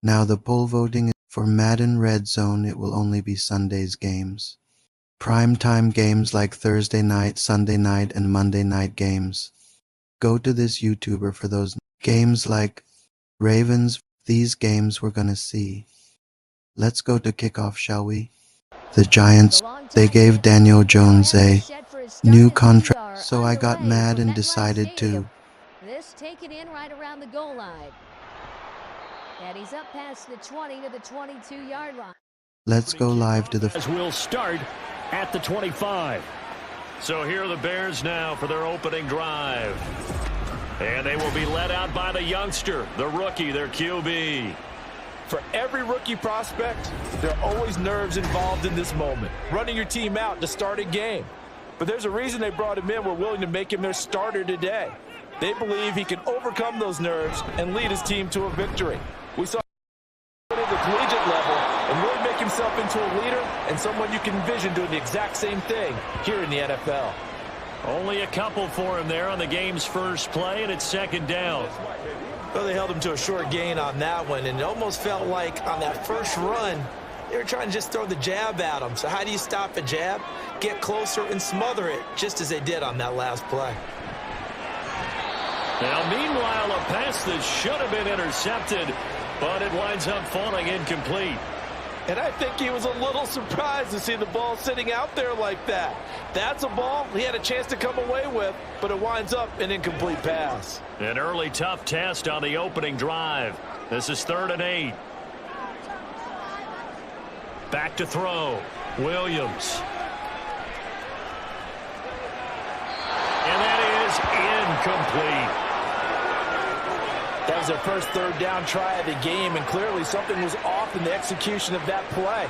Now the poll voting for Madden Redzone, it will only be Sunday's games. Primetime games like Thursday night, Sunday night, and Monday night games. Go to this YouTuber for those games like Ravens. These games we're gonna see. Let's go to kickoff, shall we? The Giants, they gave Daniel Jones a new contract, so I got mad and decided to. This taken in right around the goal line. And he's up past the 20 to the 22-yard line. Let's go live to the... As we'll start at the 25. So here are the Bears now for their opening drive. And they will be led out by the youngster, the rookie, their QB. For every rookie prospect, there are always nerves involved in this moment. Running your team out to start a game. But there's a reason they brought him in. We're willing to make him their starter today. They believe he can overcome those nerves and lead his team to a victory. We saw him at the collegiate level and really make himself into a leader and someone you can envision doing the exact same thing here in the NFL. Only a couple for him there on the game's first play, and it's second down. Well, they held him to a short gain on that one, and it almost felt like on that first run, they were trying to just throw the jab at him. So how do you stop a jab? Get closer and smother it, just as they did on that last play. Now, meanwhile, a pass that should have been intercepted, but it winds up falling incomplete. And I think he was a little surprised to see the ball sitting out there like that. That's a ball he had a chance to come away with, but it winds up an incomplete pass. An early tough test on the opening drive. This is 3rd and 8. Back to throw. Williams. And that is incomplete. That was their first 3rd down try of the game, and clearly something was off in the execution of that play.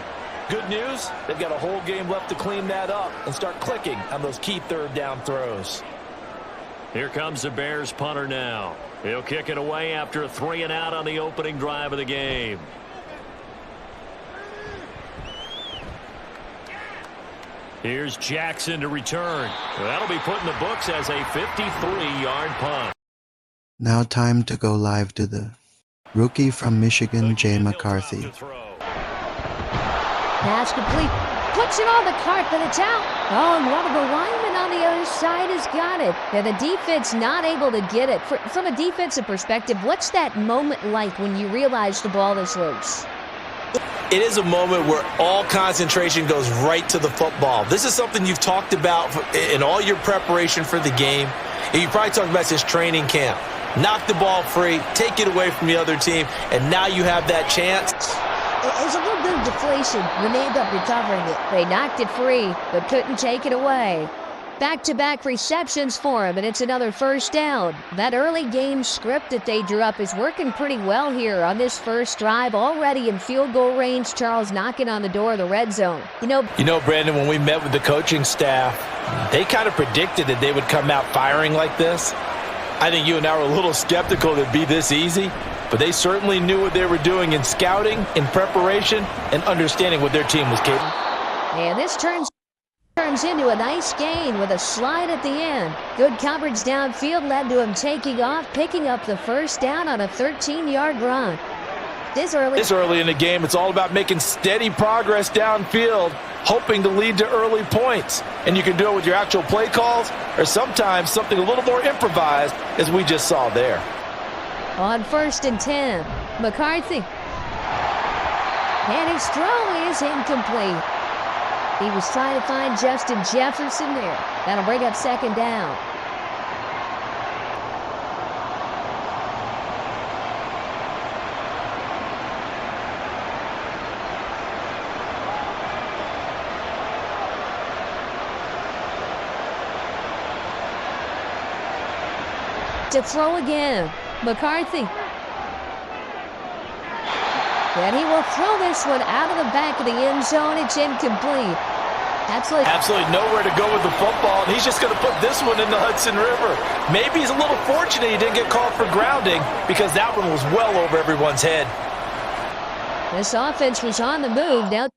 Good news, they've got a whole game left to clean that up and start clicking on those key 3rd down throws. Here comes the Bears punter now. He'll kick it away after a 3 and out on the opening drive of the game. Here's Jackson to return. That'll be put in the books as a 53-yard punt. Now time to go live to the rookie from Michigan, Jay McCarthy. Pass complete. Puts it on the cart, but it's out. Oh, and one of the linemen on the other side has got it. And the defense not able to get it. From a defensive perspective, what's that moment like when you realize the ball is loose? It is a moment where all concentration goes right to the football. This is something you've talked about in all your preparation for the game. And you probably talked about this training camp. Knock the ball free, take it away from the other team, and now you have that chance. There's a little bit of deflation when they end up recovering it. They knocked it free, but couldn't take it away. Back-to-back receptions for him, and it's another first down. That early game script that they drew up is working pretty well here on this first drive. Already in field goal range, Charles knocking on the door of the red zone. You know, Brandon, when we met with the coaching staff, they kind of predicted that they would come out firing like this. I think you and I were a little skeptical that it'd be this easy, but they certainly knew what they were doing in scouting, in preparation, and understanding what their team was capable. And this turns into a nice gain with a slide at the end. Good coverage downfield led to him taking off, picking up the first down on a 13-yard run. This early in the game, it's all about making steady progress downfield, hoping to lead to early points. And you can do it with your actual play calls or sometimes something a little more improvised, as we just saw there. On 1st and 10, McCarthy. And his throw is incomplete. He was trying to find Justin Jefferson there. That'll bring up 2nd down. To throw again, McCarthy. And he will throw this one out of the back of the end zone. It's incomplete. Absolutely nowhere to go with the football, and he's just going to put this one in the Hudson River. Maybe he's a little fortunate he didn't get called for grounding because that one was well over everyone's head. This offense was on the move. Now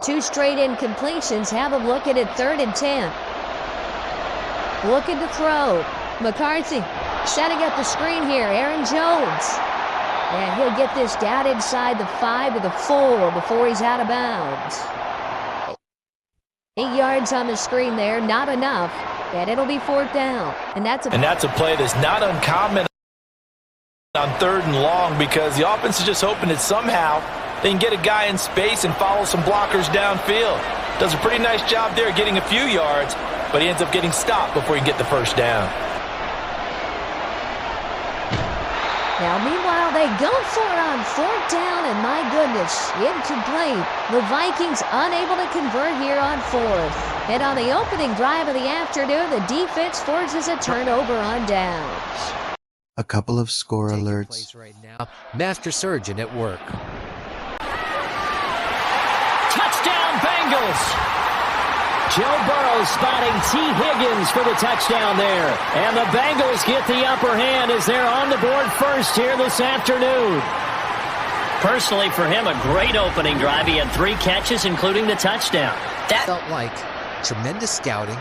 2 straight incompletions have him looking at 3rd and 10. Looking to throw. McCarthy setting up the screen here. Aaron Jones. And he'll get this down inside the 5 to the 4 before he's out of bounds. 8 yards on the screen there, not enough. And it'll be 4th down. And that's a play that's not uncommon on 3rd and long, because the offense is just hoping that somehow they can get a guy in space and follow some blockers downfield. Does a pretty nice job there getting a few yards, but he ends up getting stopped before he can get the 1st down. Now, meanwhile, they go for it on 4th down, and my goodness, incomplete. The Vikings unable to convert here on 4th. And on the opening drive of the afternoon, the defense forces a turnover on downs. A couple of score alerts. Right now, Master Surgeon at work. Touchdown, Bengals! Joe Burrow spotting T. Higgins for the touchdown there. And the Bengals get the upper hand as they're on the board first here this afternoon. Personally, for him, a great opening drive. He had 3 catches, including the touchdown. That felt like tremendous scouting,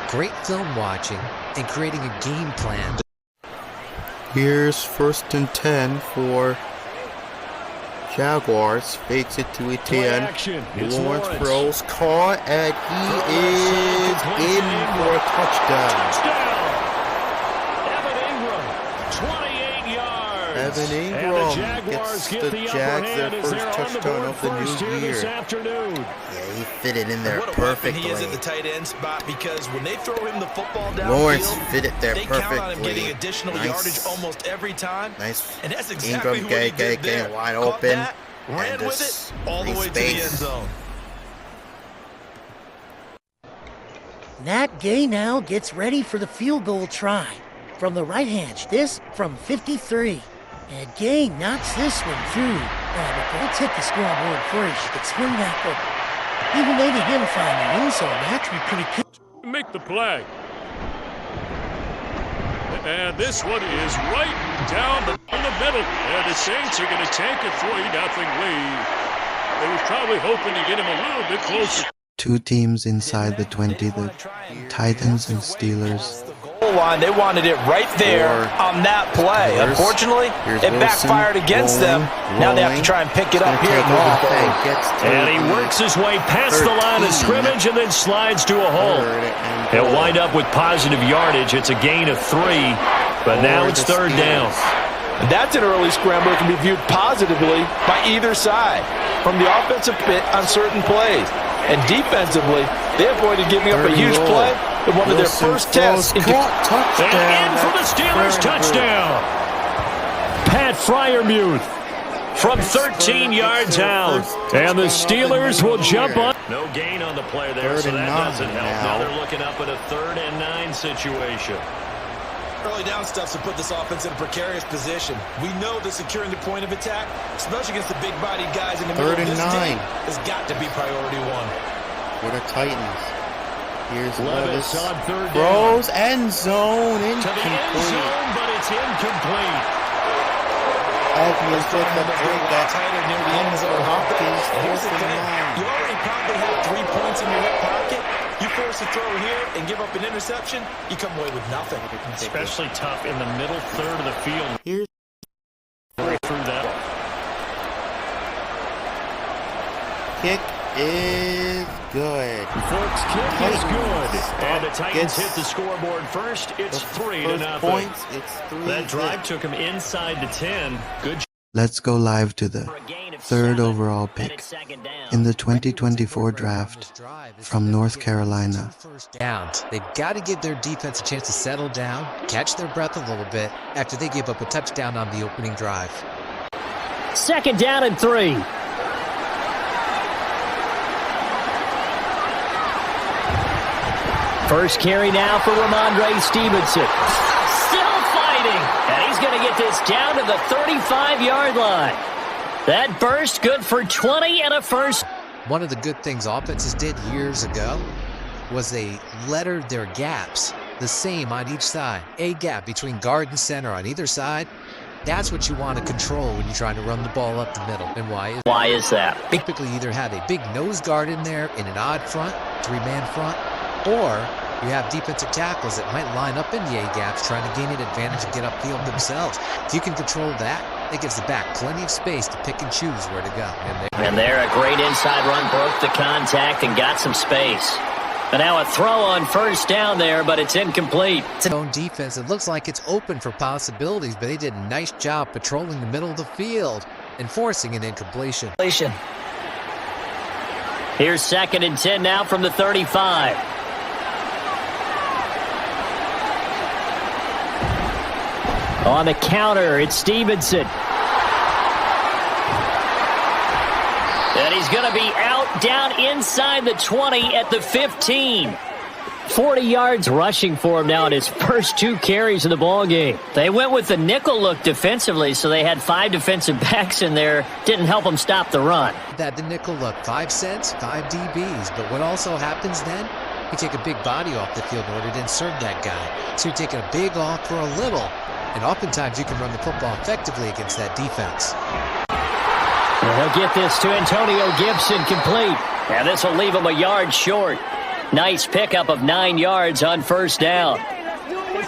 great film watching, and creating a game plan. Here's 1st and 10 for Jaguars. Fakes it to Etienne. Lawrence throws, caught, and he is in for a touchdown. Evan Ingram gets the Jags their first touchdown of the new year. Yeah, he fit it in there perfectly. He is at the tight end spot because when they throw him the football downfield, Lawrence fit it there perfectly. They count on him getting additional yardage almost every time. Nice. And that's exactly Ingram what he did there. getting wide Caught open. that, ran with it all the way to the end zone. Nat Gay now gets ready for the field goal try. From the right hash, this from 53. And Gay knocks this one through. But let's hit the scoreboard first. It's swing back up. Even made it him find the end zone. That should be pretty cool. Make the play. And this one is right down the middle. And the Saints are going to take a 3-0 lead. They were probably hoping to get him a little bit closer. 2 teams inside the 20, the Titans and Steelers. Line, they wanted it right there on that play. Unfortunately, it backfired against them. Now they have to try and pick it up here. And he works his way past the line of scrimmage and then slides to a hole. He'll wind up with positive yardage. It's a gain of 3, but now it's 3rd down. And that's an early scramble that can be viewed positively by either side. From the offensive pit on certain plays. And defensively, they avoided giving up a huge play in one of their first tests. And in for the Steelers touchdown. Pat Freiermuth from 13 yards out. And the Steelers will jump on. No gain on the play there, so that doesn't help. Now they're looking up at a 3rd and 9 situation. Early down stuff to put this offense in a precarious position. We know that securing the point of attack, especially against the big-bodied guys in the middle of this team, has got to be priority 1. For the Titans. Here's Levis on 3rd down. Throws end zone incomplete. To the end zone, but it's incomplete. Edmonds with the big that near the end zone. Hopkins. Here's the thing. You already probably have 3 points in your hip pocket. You force a throw here and give up an interception, you come away with nothing. Especially tough in the middle third of the field. Here's through that. Kick is good. Folks, kick is good. And the Titans hit the scoreboard first. It's 3-0. Points, it's 3. That drive took them inside the 10. Good. Let's go live to the 3rd overall pick in the 2024 draft from North Carolina. Down. They've got to give their defense a chance to settle down, catch their breath a little bit after they give up a touchdown on the opening drive. 2nd down and 3. First carry now for Ramondre Stevenson. Still fighting. And he's going to get this down to the 35-yard line. That burst good for 20 and a first. One of the good things offenses did years ago was they lettered their gaps the same on each side. A gap between guard and center on either side. That's what you want to control when you're trying to run the ball up the middle. And why is that? Typically either have a big nose guard in there in an odd front, 3-man front, or you have defensive tackles that might line up in the A-gaps trying to gain an advantage and get upfield themselves. If you can control that, It gives the back plenty of space to pick and choose where to go. And there, a great inside run broke the contact and got some space. And now a throw on first down there, but it's incomplete. It's an own defense. It looks like it's open for possibilities, but they did a nice job patrolling the middle of the field and forcing an incompletion. Here's 2nd and 10 now from the 35. On the counter, it's Stevenson. And he's going to be out down inside the 20 at the 15. 40 yards rushing for him now in his first 2 carries of the ballgame. They went with the nickel look defensively, so they had 5 defensive backs in there. Didn't help them stop the run. That the nickel look, 5 cents, 5 DBs. But what also happens then? You take a big body off the field in order to insert that guy. So you're taking a big off for a little. And oftentimes you can run the football effectively against that defense. He'll get this to Antonio Gibson complete. And this will leave him a yard short. Nice pickup of 9 yards on first down.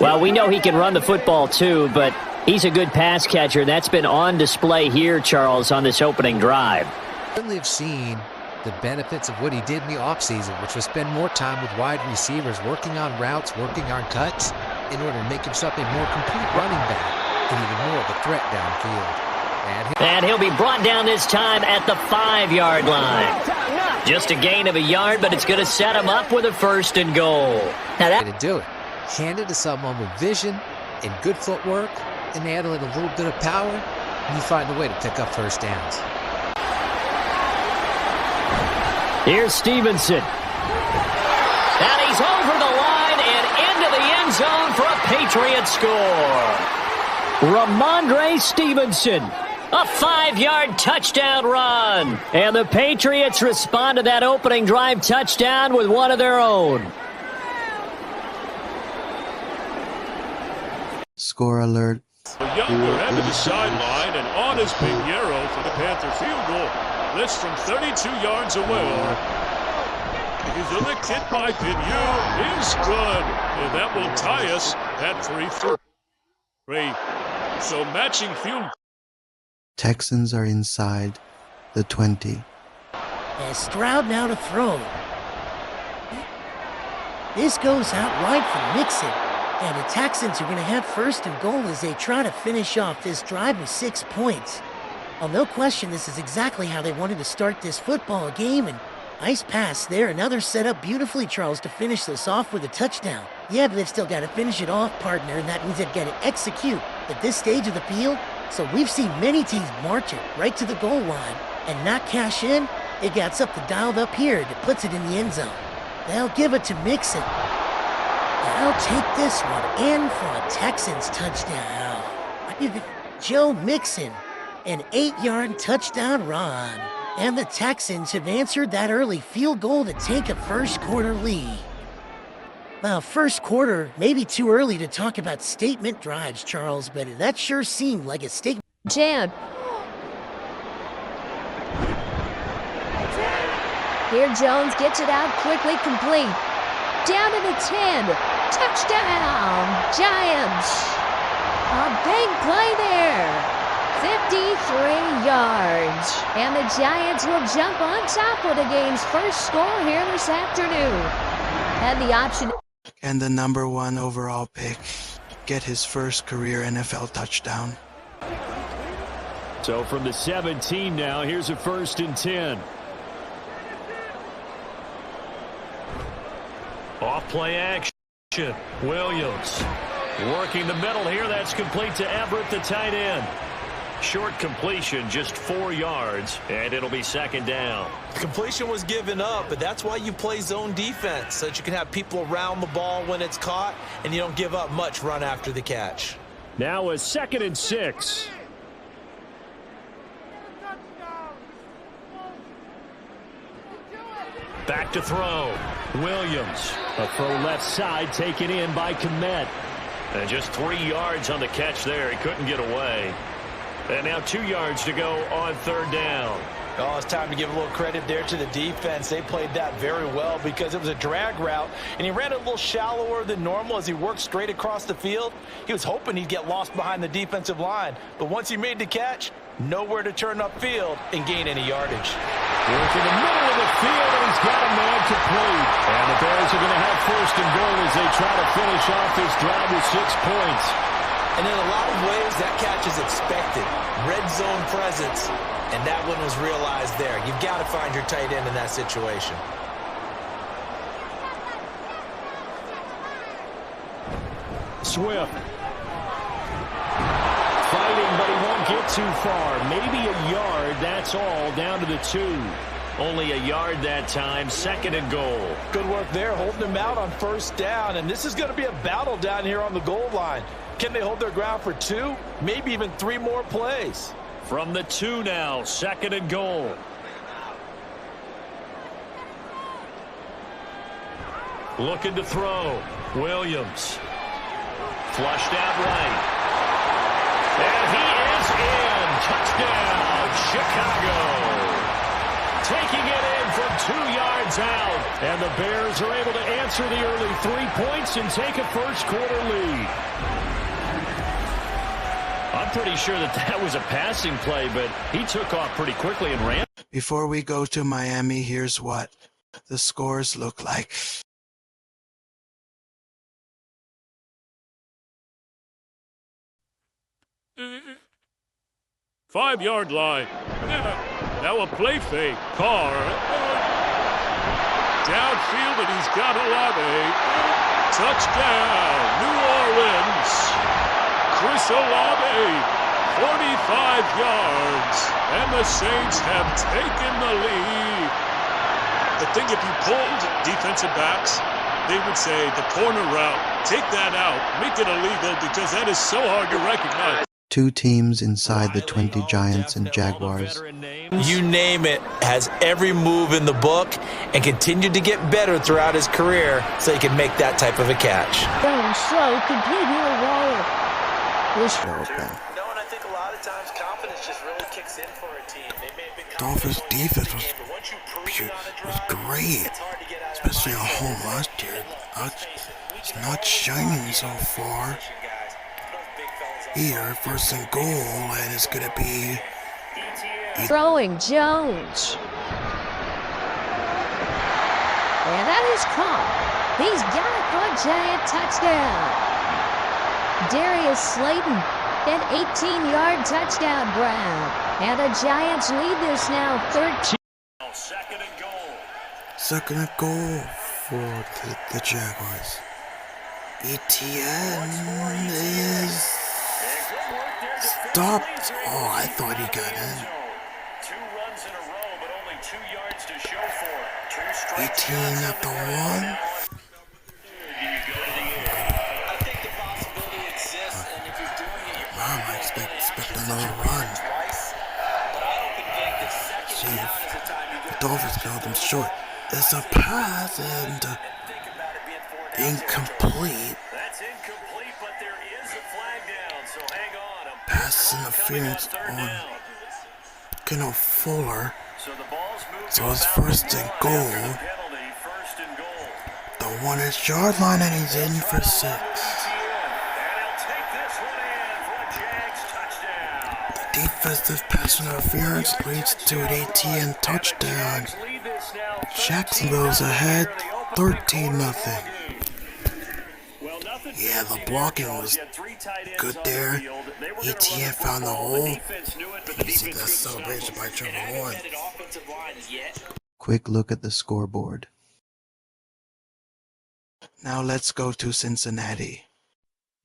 Well, we know he can run the football too, but he's a good pass catcher. That's been on display here, Charles, on this opening drive. Certainly have seen the benefits of what he did in the offseason, which was spend more time with wide receivers, working on routes, working on cuts, in order to make himself a more complete running back and even more of a threat downfield. And he'll be brought down this time at the 5-yard line. Just a gain of a yard, but it's going to set him up with a 1st and goal. Now that to do it. Hand it to someone with vision and good footwork, and add a little bit of power, and you find a way to pick up first downs. Here's Stevenson. And he's over the line and into the end zone for a Patriot score. Ramondre Stevenson. A 5-yard touchdown run. And the Patriots respond to that opening drive touchdown with one of their own. Score alert. Younger head to the sideline and on his big arrow for the Panther field goal. This from 32 yards away. He's a lick hit by Pinu is good. And that will tie us at 3-3. So matching field. Texans are inside the 20. And Stroud now to throw. This goes out wide for Mixon. And the Texans are going to have 1st and goal as they try to finish off this drive with 6 points. Well, no question, this is exactly how they wanted to start this football game. And nice pass there. Another set up beautifully, Charles, to finish this off with a touchdown. Yeah, but they've still got to finish it off, partner, and that means they've got to execute at this stage of the field. So we've seen many teams march it right to the goal line and not cash in. It gets up the dialed up here that puts it in the end zone. They'll give it to Mixon. They'll take this one in for a Texans touchdown. Joe Mixon, an 8-yard touchdown run. And the Texans have answered that early field goal to take a first quarter lead. Well, first quarter, maybe too early to talk about statement drives, Charles, but that sure seemed like a statement. Jan. Here Jones gets it out quickly, complete. Down to the 10. Touchdown, Giants. A big play there. 53 yards. And the Giants will jump on top of the game's first score here this afternoon. Had the option. And the #1 overall pick get his first career NFL touchdown. So from the 17 now, here's a 1st and 10. Off play action. Williams working the middle here. That's complete to Everett, the tight end. Short completion, just 4 yards, and it'll be 2nd down. Completion was given up, but that's why you play zone defense, so that you can have people around the ball when it's caught, and you don't give up much run after the catch. Now a 2nd and 6. Back to throw. Williams. A throw left side taken in by Kmet. And just 3 yards on the catch there. He couldn't get away. And now 2 yards to go on 3rd down. Oh, it's time to give a little credit there to the defense. They played that very well because it was a drag route, and he ran a little shallower than normal as he worked straight across the field. He was hoping he'd get lost behind the defensive line, but once he made the catch, nowhere to turn upfield and gain any yardage. Work in the middle of the field, and he's got a man complete. And the Bears are going to have first and goal as they try to finish off this drive with 6 points. And in a lot of ways, that catch is expected. Red zone presence, and that one was realized there. You've got to find your tight end in that situation. Swift. Fighting, but he won't get too far. Maybe a yard, that's all, down to the 2. Only a yard that time, second and goal. Good work there, holding him out on first down, and this is going to be a battle down here on the goal line. Can they hold their ground for 2, maybe even 3 more plays? From the 2 now, second and goal. Looking to throw. Williams. Flushed out right. And he is in. Touchdown, Chicago. Taking it in from 2 yards out. And the Bears are able to answer the early 3 points and take a first quarter lead. I'm pretty sure that was a passing play, but he took off pretty quickly and ran. Before we go to Miami, here's what the scores look like. Five-yard line. Now a play fake. Carr. Downfield, and he's got Olave. Touchdown, New Orleans. Chris Olave, 45 yards. And the Saints have taken the lead. I think if you pulled defensive backs, they would say the corner route, take that out, make it illegal because that is so hard to recognize. 2 teams inside the 20 Giants and Jaguars. You name it, has every move in the book and continued to get better throughout his career so he can make that type of a catch. Going slow, complete here, Waller. No, and I think a lot of times confidence just really kicks in for a team. They may have been Dolphins' defense was great, especially at home last year. It's not shining so far. Here, first and goal, and it's going to be... Throwing Jones. And that is caught. He's got it for a Giant touchdown. Darius Slayton, an 18-yard touchdown grab. And the Giants lead this now 13. Second and goal for the Jaguars. ETN is... stopped. Oh, I thought he got in. 2 runs in a row, but only 2 yards to show for it. 18 at the 1. I think the possibility exists, and if you're doing it, you're Mom, I expect another run. See if the Dolphins can hold them short. It's a pass and incomplete. That's incomplete, but there is a flag down, so hang on. Pass interference on Kenneth Fuller. So it's first and goal. The 1-yard line, and he's in for 6. The defensive pass interference leads to an ATN touchdown. Jacksonville's ahead 13-0. Yeah, the blocking was good there. ETN found the hole. You see that celebration by Trevor Lawrence. Quick look at the scoreboard. Now let's go to Cincinnati.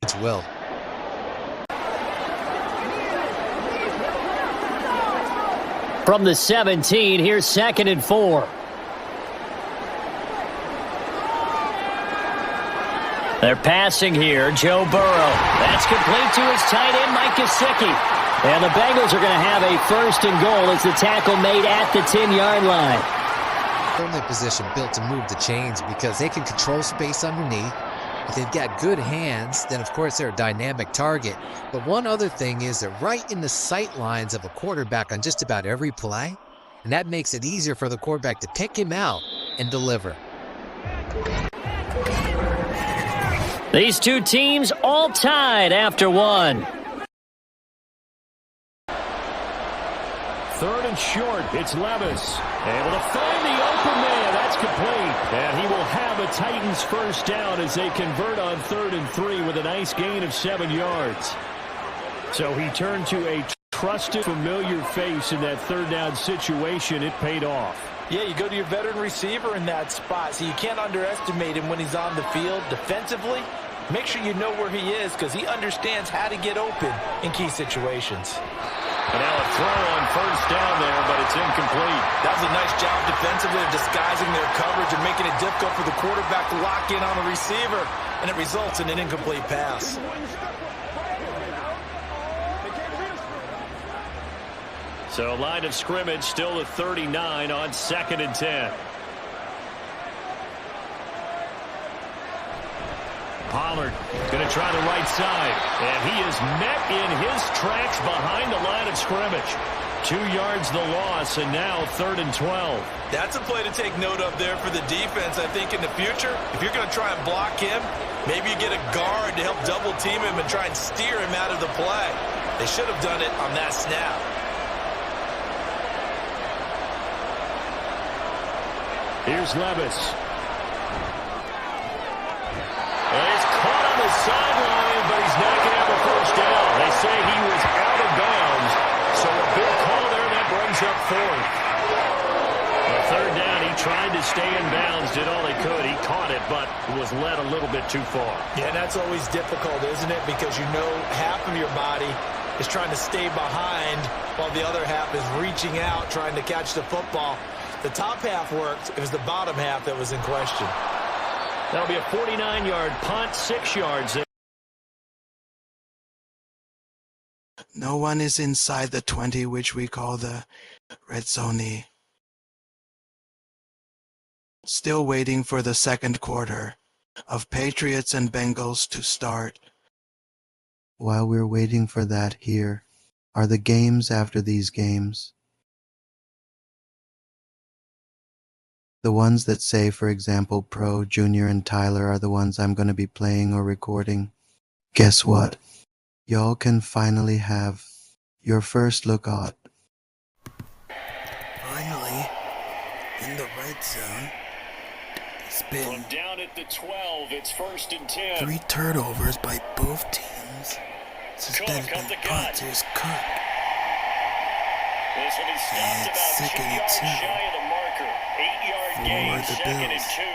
It's Will. From the 17, here's 2nd and 4. They're passing here. Joe Burrow. That's complete to his tight end, Mike Gesicki. And the Bengals are going to have a first and goal as the tackle made at the 10-yard line. Firmly position built to move the chains because they can control space underneath. If they've got good hands, then of course they're a dynamic target. But one other thing is they're right in the sight lines of a quarterback on just about every play. and that makes it easier for the quarterback to pick him out and deliver. These two teams all tied after one. Third and short, it's Levis. Able to find the open man. That's complete. And he will have a Titans first down as they convert on 3rd and 3 with a nice gain of 7 yards. So he turned to a trusted, familiar face in that 3rd down situation. It paid off. Yeah, you go to your veteran receiver in that spot, so you can't underestimate him when he's on the field defensively. Make sure you know where he is because he understands how to get open in key situations. And now a throw on first down there, but it's incomplete. That was a nice job defensively of disguising their coverage and making it difficult for the quarterback to lock in on the receiver, and it results in an incomplete pass. So line of scrimmage still at 39 on 2nd and 10. Pollard going to try the right side. And he is met in his tracks behind the line of scrimmage. 2 yards the loss, and now 3rd and 12. That's a play to take note of there for the defense, I think, in the future. If you're going to try and block him, maybe you get a guard to help double team him and try and steer him out of the play. They should have done it on that snap. Here's Levis. And he's caught on the sideline, but he's not going to have a first down. They say he was out of bounds, so a big call there, that brings up 4th. The 3rd down, he tried to stay in bounds, did all he could. He caught it, but was led a little bit too far. Yeah, that's always difficult, isn't it? Because you know half of your body is trying to stay behind while the other half is reaching out, trying to catch the football. The top half worked. It was the bottom half that was in question. That'll be a 49-yard punt, 6 yards. No one is inside the 20, which we call the Redzone. Still waiting for the second quarter of Patriots and Bengals to start. While we're waiting for that, here are the games after these games. The ones that say, for example, Pro, Junior, and Tyler are the ones I'm going to be playing or recording. Guess what? Y'all can finally have your first look at. Finally, in the red zone, it's been From down at the 12, it's 1st and 10. 3 turnovers by both teams. This has been punts. Here's Cook. This will be stopped about 2 yards shy of the marker. 8-yard gain, 2nd and 2.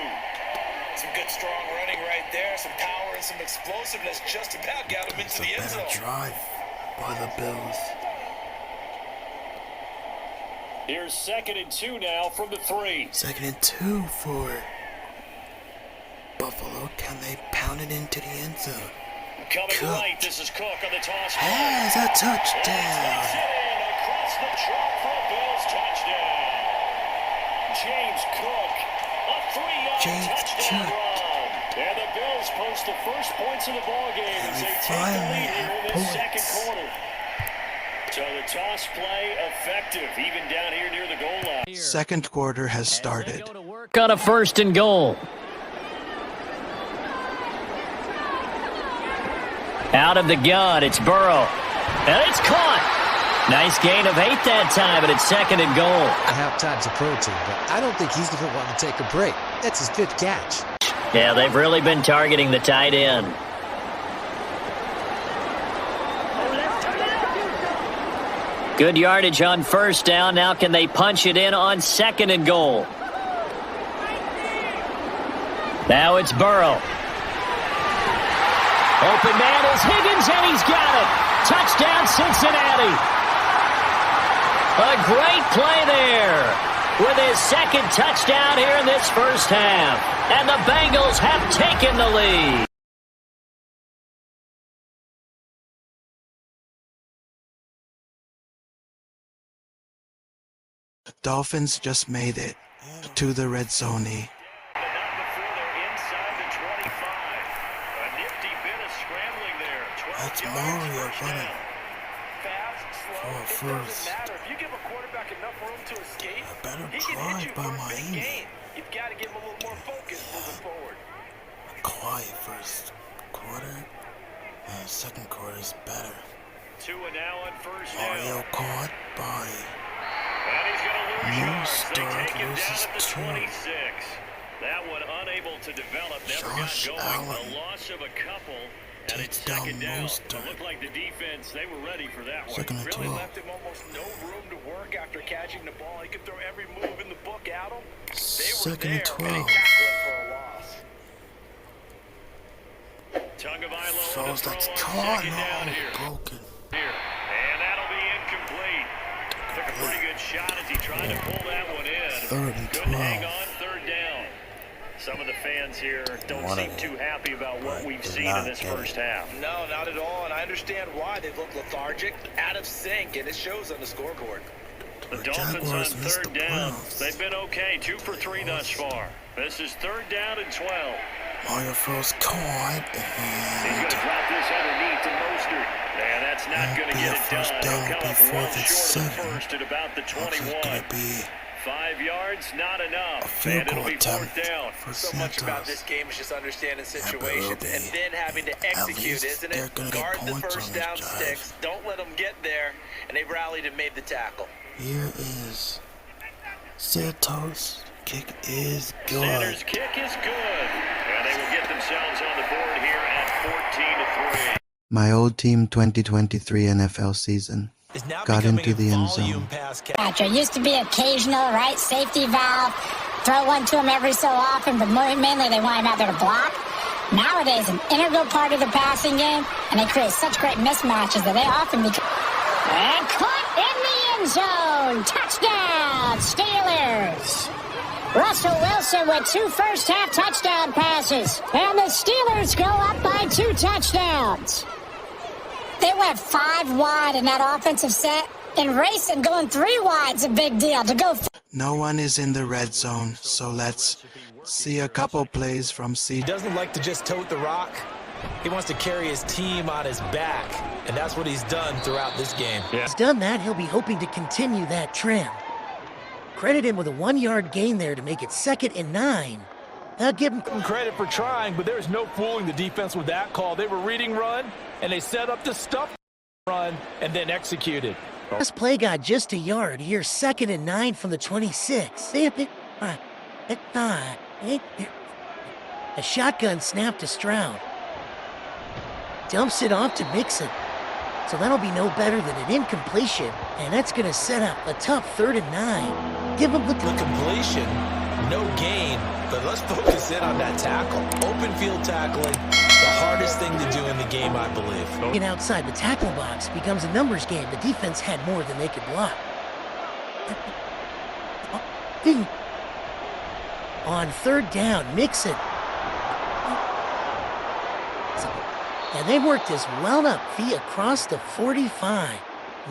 Some good strong running right there. Some power and some explosiveness just about got him into the end zone. Drive by the Bills. Here's 2nd and 2 now from the 3. 2nd and 2 for Buffalo. Can they pound it into the end zone? Coming right, this is Cook on the toss. Has a touchdown. Across the chalk for a Bills touchdown. James Cook, a 3-yard touchdown run. And the Bills post the first points of the ballgame as they take the lead here in the second quarter. So the toss play effective, even down here near the goal line. Second quarter has started. Got a 1st and goal. Out of the gun, it's Burrow. And it's caught. Nice gain of 8 that time, and it's 2nd and goal. Halftime's approaching, but I don't think he's going to want to take a break. That's his 5th catch. Yeah, they've really been targeting the tight end. Good yardage on 1st down. Now can they punch it in on 2nd and goal? Now it's Burrow. Open man is Higgins, and he's got it. Touchdown, Cincinnati. A great play there with his 2nd touchdown here in this first half. And the Bengals have taken the lead. Dolphins just made it to the red zone. That's Mario running. Fast, for first. A better drive by Miami. You've got to give him a little more focus moving forward. Quiet first quarter. Second quarter is better. 2 and now on first Mario down. caught by And he's going to lose New yards. They Start take him down loses at the 2. 26. That one unable to develop, never Josh got going. Allen A loss of a couple. And it's takes down second down. Mostert. It looked like the defense, they were ready for that one. Second and Really 12. left him almost no room to work after catching the ball. He could throw every move in the book at him. They were Second there, and and he 12. tackled him for a loss. Tagovailoa Throws on the that's throw on caught. second down No, here. broken. And that'll be incomplete. Took a pretty good shot as he tried to pull that one in. Third and Couldn't hang 12. on third down. Some of the fans here don't One seem of too happy about what Right, we've did seen not in this get it. first half. No, not at all, and I understand why. They look lethargic, out of sync, and it shows on the scoreboard. The The Dolphins on Jaguars missed third the down. playoffs. They've been okay, 2 for 3 thus far. This is third down and 12. Mario throws caught He's and going to drop this underneath to Mostert. And that's not That'd going to be get a it first done. down He'll would come be up fourth well and short of the 7. first at about the Looks 21. gonna be 5 yards, not enough. a field And it'll goal be fourth attempt down. for So much about this Santos. game is just understanding but it'll situations be and then having to execute, least isn't they're it? gonna get Guard the points first on this down drive. sticks. Don't let them get there, and they rallied and made the tackle. Here is Santos. Kick is good. Sanders' kick is good. And they will get themselves on the board here at 14-3. My old team 2023 NFL season got into the end zone. Catcher used to be occasional, right? Safety valve. Throw one to him every so often, but mainly they want him out there to block. Nowadays, an integral part of the passing game, and they create such great mismatches that they often become... And caught in the end zone! Touchdown, Steelers! Russell Wilson with 2 first-half touchdown passes, and the Steelers go up by 2 touchdowns. They went 5 wide in that offensive set, and racing going 3 wide's a big deal. To go... No one is in the red zone, so let's see a couple plays from He doesn't like to just tote the rock. He wants to carry his team on his back, and that's what he's done throughout this game. He's done that, he'll be hoping to continue that trend. Credit him with a 1-yard gain there to make it 2nd and 9. I'll give him Credit for trying, but there's no fooling the defense with that call. They were reading run, and they set up to stuff run and then executed. this play got just a yard. Here's 2nd and 9 from the 26. A shotgun snap to Stroud. Dumps it off to Mixon. So that'll be no better than an incompletion, and that's going to set up a tough 3rd and 9. Give him the completion, no gain, but let's focus in on that tackle. Open field tackling, the hardest thing to do in the game, I believe. Getting outside the tackle box becomes a numbers game. The defense had more than they could block. On 3rd down, Mixon. And they worked this wound-up feet across the 45.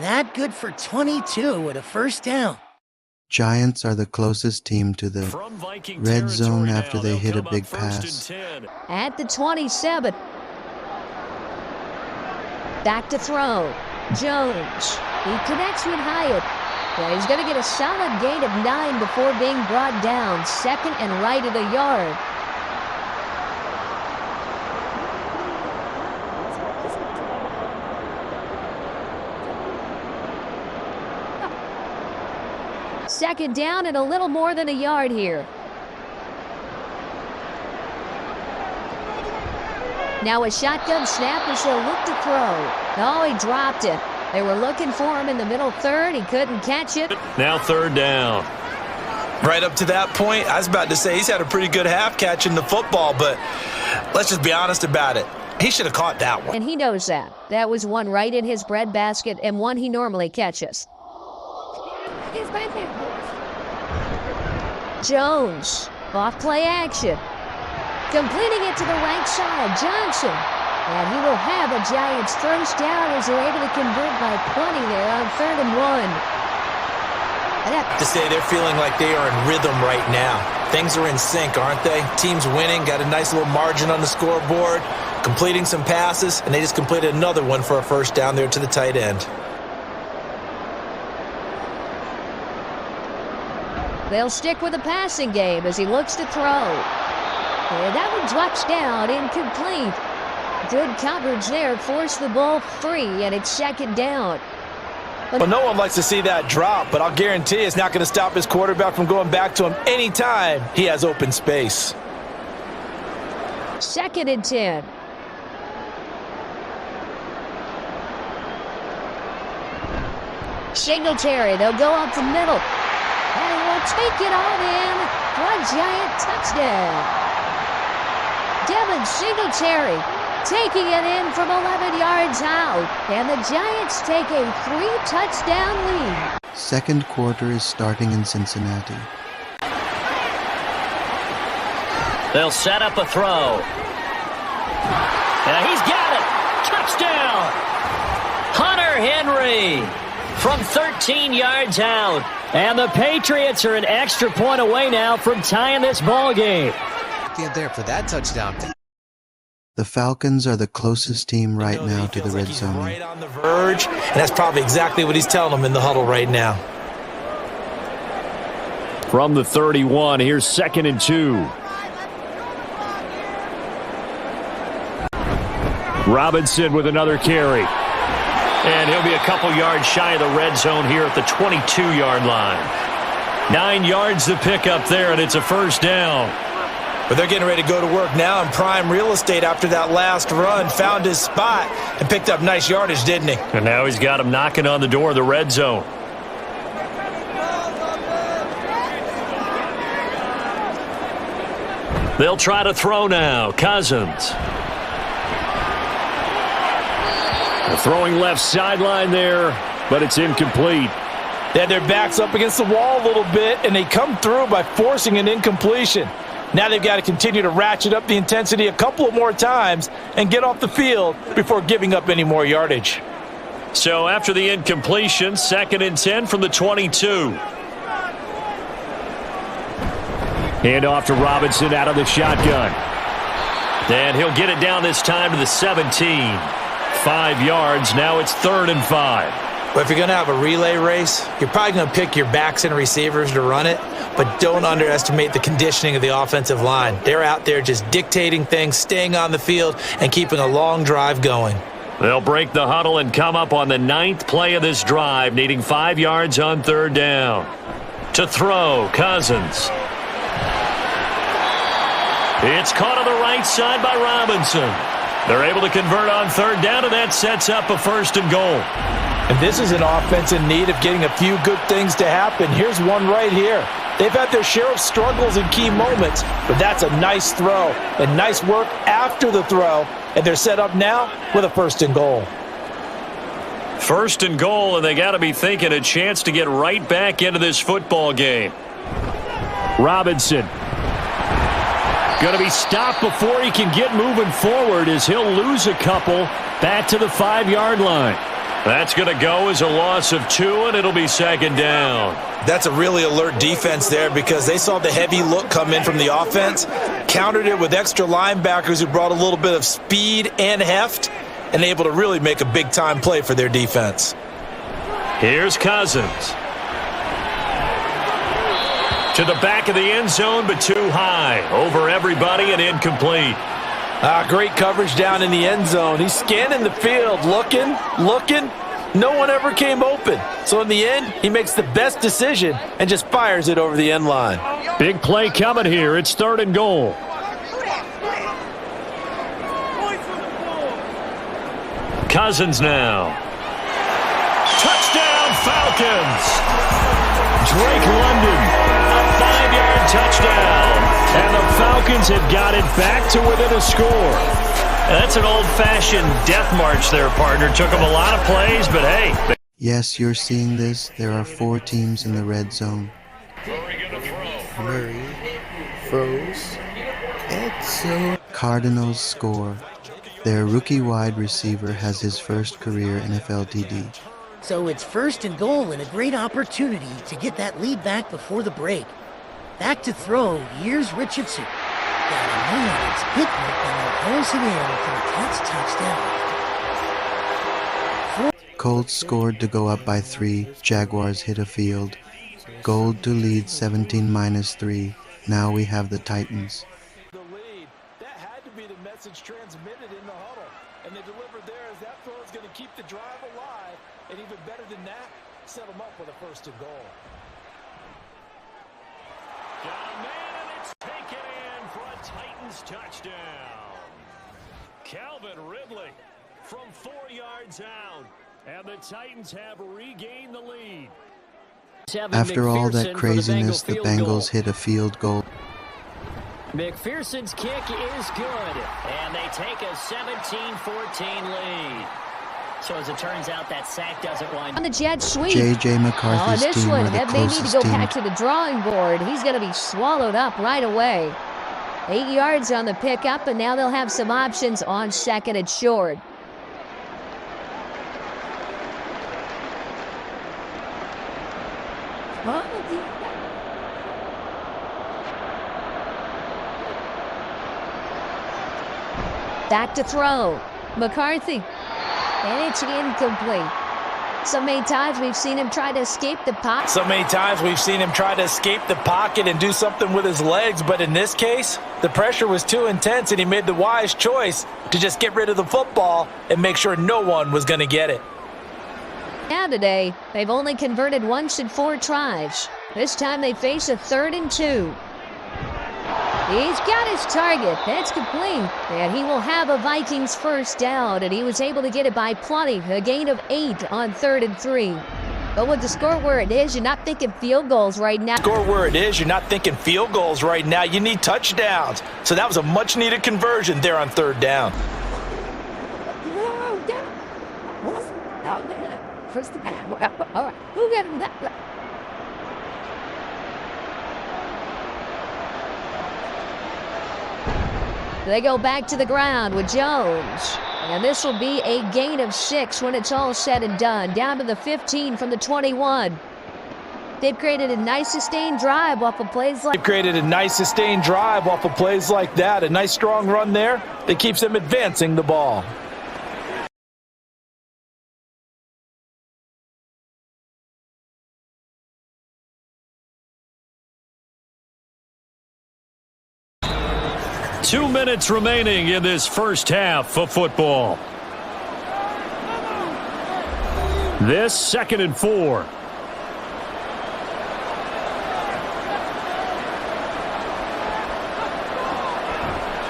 That good for 22 with a first down. Giants are the closest team to the red zone after they hit a big pass. At the 27. Back to throw. Jones. He connects with Hyatt. Yeah, he's going to get a solid gain of 9 before being brought down. 2nd and right at a yard. Second down and a little more than a yard here. Now a shotgun snap as they'll look to throw. Oh, he dropped it. They were looking for him in the middle 3rd. He couldn't catch it. Now 3rd down. Right up to that point, I was about to say he's had a pretty good half catching the football, but let's just be honest about it. He should have caught that one. And he knows that. That was one right in his breadbasket and one he normally catches. Jones, off play action. Completing it to the right side, Johnson. And he will have a Giants first down as they're able to convert by 20 there on 3rd and 1. To say they're feeling like they are in rhythm right now. Things are in sync, aren't they? Team's winning, got a nice little margin on the scoreboard, completing some passes, and they just completed another one for a first down there to the tight end. They'll stick with the passing game as he looks to throw. And that one drops down, incomplete. Good coverage there, forced the ball free, and it's second down. Well, no one likes to see that drop, but I'll guarantee it's not going to stop his quarterback from going back to him anytime he has open space. Second and 10. Singletary, they'll go up the middle. And will take it on in for a giant touchdown. Devin Singletary taking it in from 11 yards out. And the Giants take a 3-touchdown lead. Second quarter is starting in Cincinnati. They'll set up a throw. And he's got it. Touchdown. Hunter Henry from 13 yards out. And the Patriots are an extra point away now from tying this ball game. Get there for that touchdown. The Falcons are the closest team right now to the red zone. Right on the verge, and that's probably exactly what he's telling them in the huddle right now. From the 31, here's 2nd and 2. Robinson with another carry. And he'll be a couple yards shy of the red zone here at the 22-yard line. 9 yards to pick up there, and it's a first down. But they're getting ready to go to work now in prime real estate after that last run. Found his spot and picked up nice yardage, didn't he? And now he's got him knocking on the door of the red zone. They'll try to throw now. Cousins. Throwing left sideline there, but it's incomplete. They had their backs up against the wall a little bit, and they come through by forcing an incompletion. Now they've got to continue to ratchet up the intensity a couple of more times and get off the field before giving up any more yardage. So after the incompletion, 2nd and 10 from the 22. Hand off to Robinson out of the shotgun. And he'll get it down this time to the 17. 5 yards. Now it's 3rd and 5. But if you're going to have a relay race, you're probably going to pick your backs and receivers to run it, but don't underestimate the conditioning of the offensive line. They're out there just dictating things, staying on the field, and keeping a long drive going. They'll break the huddle and come up on the 9th play of this drive, needing 5 yards on 3rd down. To throw, Cousins. It's caught on the right side by Robinson. They're able to convert on 3rd down, and that sets up a 1st and goal. And this is an offense in need of getting a few good things to happen. Here's one right here. They've had their share of struggles in key moments, but that's a nice throw and nice work after the throw, and they're set up now with a 1st and goal. 1st and goal, and they got to be thinking a chance to get right back into this football game. Robinson. Going to be stopped before he can get moving forward as he'll lose a couple back to the 5-yard line. That's going to go as a loss of 2, and it'll be 2nd down. That's a really alert defense there because they saw the heavy look come in from the offense, countered it with extra linebackers who brought a little bit of speed and heft, and able to really make a big-time play for their defense. Here's Cousins. To the back of the end zone, but too high. Over everybody and incomplete. Great coverage down in the end zone. He's scanning the field, looking. No one ever came open. So in the end, he makes the best decision and just fires it over the end line. Big play coming here. It's 3rd and goal. Cousins now. Touchdown, Falcons. Drake London. A 5-yard touchdown. And the Falcons have got it back to within a score. That's an old-fashioned death march there, partner. Took them a lot of plays, but hey. Yes, you're seeing this. There are 4 teams in the red zone. Murray froze. Redzone. Cardinals score. Their rookie wide receiver has his first career NFL TD. So it's 1st and goal and a great opportunity to get that lead back before the break. Back to throw, here's Richardson. Got a man, it's Pittman, and he pulls it in for a touchdown. Colts scored to go up by 3. Jaguars hit a field. Gold to lead 17-3. Now we have the Titans. The lead. That had to be the message transmitted in the huddle. And they delivered there as that throw is going to keep the drive alive. And even better than that, set them up with a 1st and goal. Got a man, and it's taken in for a Titans touchdown. Calvin Ridley from 4 yards out. And the Titans have regained the lead. After all that craziness, the Bengals hit a field goal. McPherson's kick is good, and they take a 17-14 lead. So as it turns out, that sack doesn't wind on the jet sweep. J.J. McCarthy's this team one, are the that may need to go team. back to the drawing board. He's going to be swallowed up right away. 8 yards on the pickup, and now they'll have some options on 2nd and short. Back to throw. McCarthy. And it's incomplete. So many times we've seen him try to escape the pocket. So many times we've seen him try to escape the pocket and do something with his legs. But in this case, the pressure was too intense, and he made the wise choice to just get rid of the football and make sure no one was going to get it. Now today, they've only converted once in 4 tries. This time they face a 3rd and 2. He's got his target. That's complete. And he will have a Vikings 1st down, and he was able to get it by plenty. A gain of 8 on 3rd and 3. But with the score where it is, you're not thinking field goals right now. Score where it is, you're not thinking field goals right now. You need touchdowns. So that was a much-needed conversion there on 3rd down. All right, who got him that? They go back to the ground with Jones. And this will be a gain of 6 when it's all said and done. Down to the 15 from the 21. They've created a nice sustained drive off of plays like that. A nice strong run there that keeps them advancing the ball. Two minutes remaining in this first half of football. This 2nd and 4.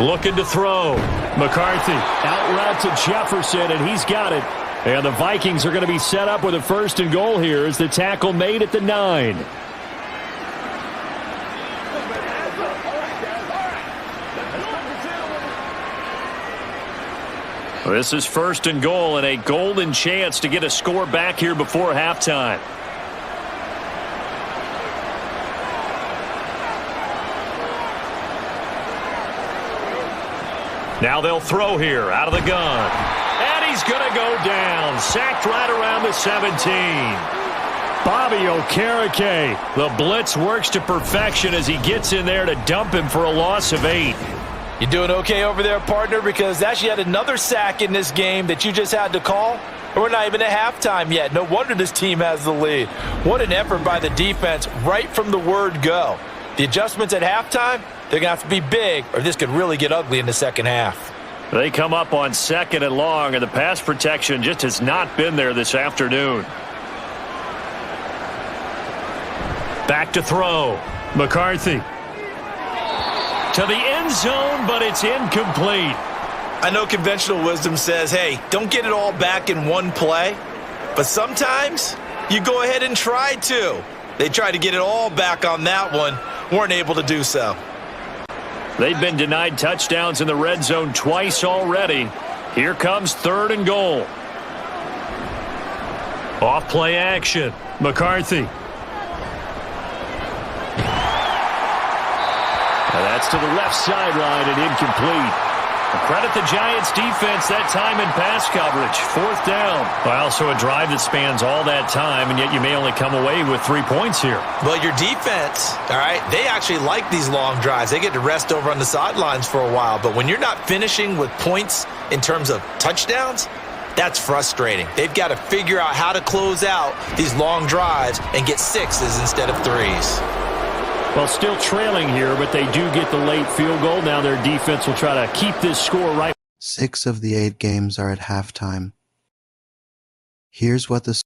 Looking to throw. McCarthy out route to Jefferson, and he's got it. And the Vikings are going to be set up with a 1st and goal here as the tackle made at the 9. This is 1st and goal and a golden chance to get a score back here before halftime. Now they'll throw here out of the gun. And he's going to go down. Sacked right around the 17. Bobby Okereke. The blitz works to perfection as he gets in there to dump him for a loss of 8. You doing okay over there, partner? Because that's yet another sack in this game that you just had to call. We're not even at halftime yet. No wonder this team has the lead. What an effort by the defense right from the word go. The adjustments at halftime, they're going to have to be big, or this could really get ugly in the second half. They come up on 2nd and long, and the pass protection just has not been there this afternoon. Back to throw. McCarthy. To the end zone, but it's incomplete. I know conventional wisdom says, hey, don't get it all back in one play. But sometimes you go ahead and try to. They tried to get it all back on that one. Weren't able to do so. They've been denied touchdowns in the red zone twice already. Here comes 3rd and goal. Off play action. McCarthy. That's to the left sideline and incomplete. Credit the Giants defense that time in pass coverage. 4th down. Well, so a drive that spans all that time, and yet you may only come away with 3 points here. Well, your defense, all right, they actually like these long drives. They get to rest over on the sidelines for a while. But when you're not finishing with points in terms of touchdowns, That's frustrating. They've got to figure out how to close out these long drives and get sixes instead of threes. Well, still trailing here, but they do get the late field goal. Now their defense will try to keep this score right. 6 of the 8 games are at halftime. Here's what the